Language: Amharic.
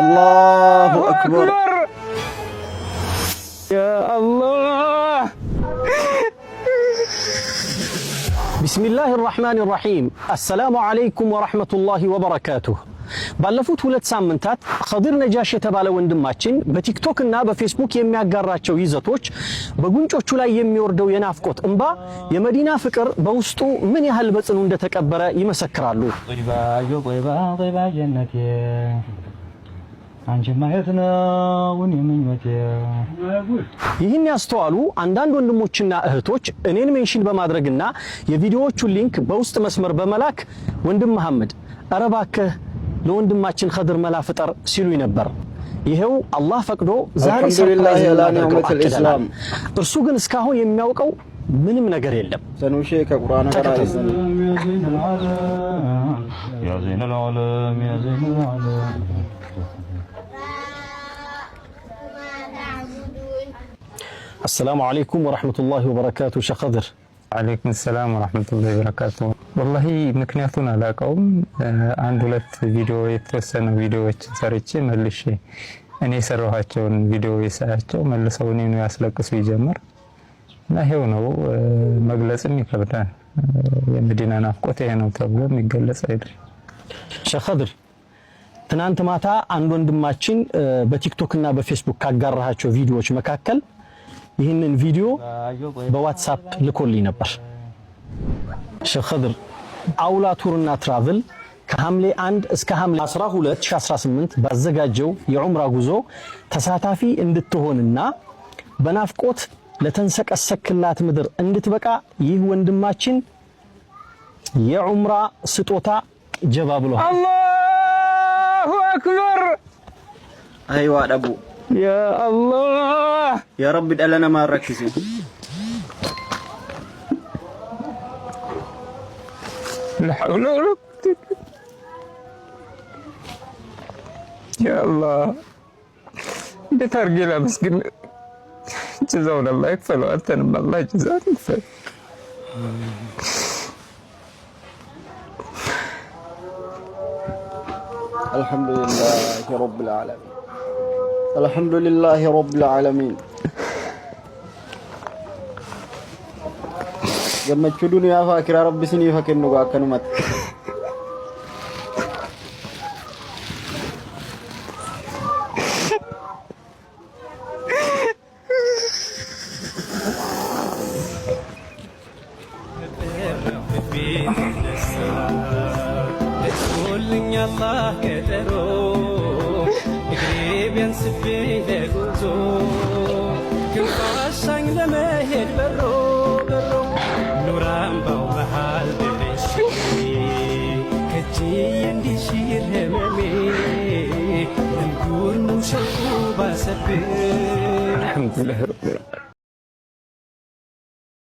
الله أكبر يا الله. بسم الله الرحمن الرحيم. السلام عليكم ورحمة الله وبركاته. ባለፉት ሁለት ሳምንታት ኸድር ነጃሽ የተባለ ወንድማችን በቲክቶክ እና በፌስቡክ የሚያጋራቸው ይዘቶች በጉንጮቹ ላይ የሚወርደው የናፍቆት እንባ የመዲና ፍቅር በውስጡ ምን ያህል በጽኑ እንደተቀበረ ይመሰክራሉ። ጦይባ ጀነቴ አንቺ ማየት ነው ምኞቴ። ይህን ያስተዋሉ አንዳንድ ወንድሞችና እህቶች እኔን ሜንሽን በማድረግና የቪዲዮዎቹን ሊንክ በውስጥ መስመር በመላክ ወንድም መሐመድ ኧረ እባክህ ለወንድማችን ኸድር መላ ፍጠር ሲሉኝ ነበር። ይሄው አላህ ፈቅዶ ዛሬ ሰርፕራይዝ ለኢስላም እርሱ ግን እስካሁን የሚያውቀው ምንም ነገር የለም። ሰኑሼ ከቁርአን ጋር ያ ዘይነል ዓለም ያ ዘይነል ዓለም። السلام عليكم ورحمة الله وبركاته شيخ خضر. عليكم السلام ورحمة الله وبركاته. والله ምክንያቱን አላውቀውም። አንድ ሁለት ቪዲዮ የተወሰነ ቪዲዮዎች ሰርቼ መልሼ እኔ የሰራኋቸውን ቪዲዮ የሳያቸው መልሰው እኔን ያስለቅሱ ይጀምር እና ይሄው ነው መግለጽም ይከብዳል። የመዲና ናፍቆት ይሄ ነው ተብሎ የሚገለጽ አይደል። ሼህ ኸድር ትናንት ማታ አንድ ወንድማችን በቲክቶክ እና በፌስቡክ ካጋራቸው ቪዲዮዎች መካከል ይህንን ቪዲዮ በዋትስአፕ ልኮልኝ ነበር። ሼህ ኸድር አውላ ቱርና ትራቭል ከሐምሌ 1 እስከ ሐምሌ 12 2018 ባዘጋጀው የዑምራ ጉዞ ተሳታፊ እንድትሆንና በናፍቆት ለተንሰቀሰክላት ምድር እንድትበቃ ይህ ወንድማችን የዑምራ ስጦታ ጀባ ብሏል። አላሁ አክበር። አይዋ ደቡ يا الله يا رب ادلنا ما ركزين. لا حول ولا قوة. يا الله انت ترجينا مسكين جزاونا الله يكفل وانتنا الله جزاك يكفل. الحمد لله رب العالمين. الحمد لله رب العالمين. جمعت الدنيا فاكر ربي سني فاكر نقا كنمت. الحمد لله رب العالمين.